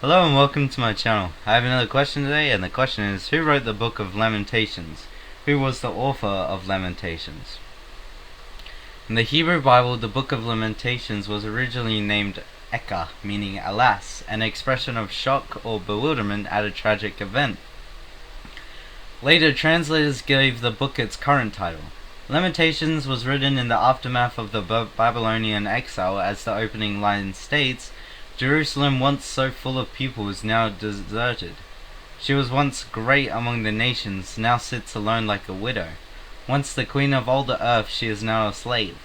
Hello and welcome to my channel. I have another question today, and the question is, who wrote the book of Lamentations? Who was the author of Lamentations? In the Hebrew Bible, the book of Lamentations was originally named Eka, meaning alas, an expression of shock or bewilderment at a tragic event. Later, translators gave the book its current title. Lamentations was written in the aftermath of the Babylonian exile, as the opening line states. Jerusalem, once so full of people, is now deserted. She was once great among the nations, now sits alone like a widow. Once the queen of all the earth, she is now a slave.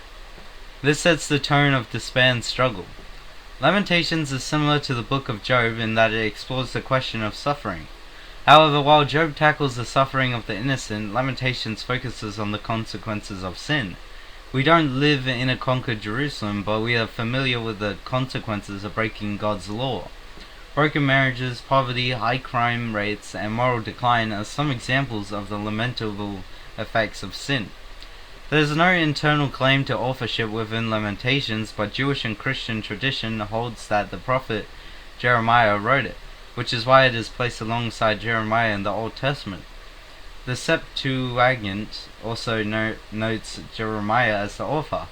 This sets the tone of despair and struggle. Lamentations is similar to the book of Job in that it explores the question of suffering. However, while Job tackles the suffering of the innocent, Lamentations focuses on the consequences of sin. We don't live in a conquered Jerusalem, but we are familiar with the consequences of breaking God's law. Broken marriages, poverty, high crime rates, and moral decline are some examples of the lamentable effects of sin. There is no internal claim to authorship within Lamentations, but Jewish and Christian tradition holds that the prophet Jeremiah wrote it, which is why it is placed alongside Jeremiah in the Old Testament. The Septuagint also notes Jeremiah as the author,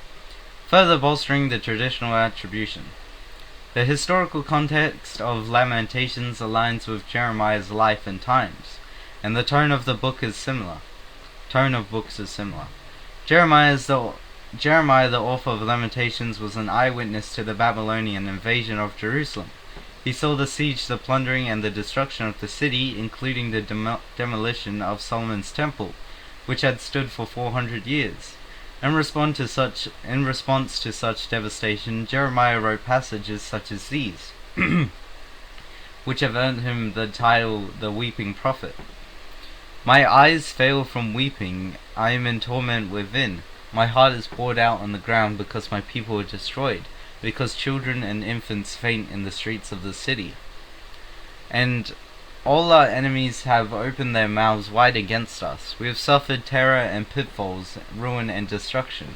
further bolstering the traditional attribution. The historical context of Lamentations aligns with Jeremiah's life and times, and the tone of books is similar. Jeremiah, the author of Lamentations, was an eyewitness to the Babylonian invasion of Jerusalem. He saw the siege, the plundering, and the destruction of the city, including the demolition of Solomon's temple, which had stood for 400 years. In response to such devastation, Jeremiah wrote passages such as these, which have earned him the title, the Weeping Prophet. My eyes fail from weeping, I am in torment within. My heart is poured out on the ground because my people are destroyed, because children and infants faint in the streets of the city. And all our enemies have opened their mouths wide against us. We have suffered terror and pitfalls, ruin and destruction.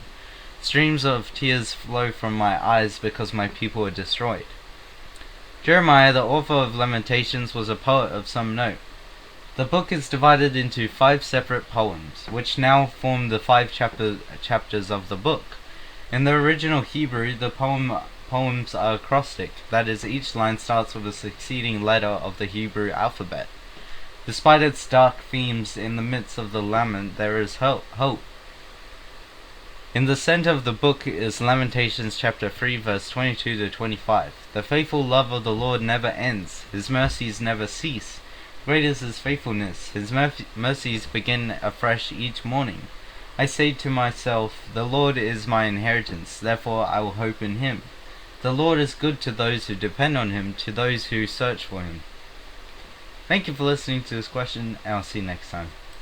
Streams of tears flow from my eyes because my people are destroyed. Jeremiah, the author of Lamentations, was a poet of some note. The book is divided into 5 separate poems, which now form the 5 chapters of the book. In the original Hebrew, the poems are acrostic, that is, each line starts with a succeeding letter of the Hebrew alphabet. Despite its dark themes, in the midst of the lament there is hope. In the center of the book is Lamentations chapter 3, verse 22 to 25. The faithful love of the Lord never ends, His mercies never cease. Great is His faithfulness, His mercies begin afresh each morning. I say to myself, the Lord is my inheritance, therefore I will hope in Him. The Lord is good to those who depend on Him, to those who search for Him. Thank you for listening to this question, and I'll see you next time.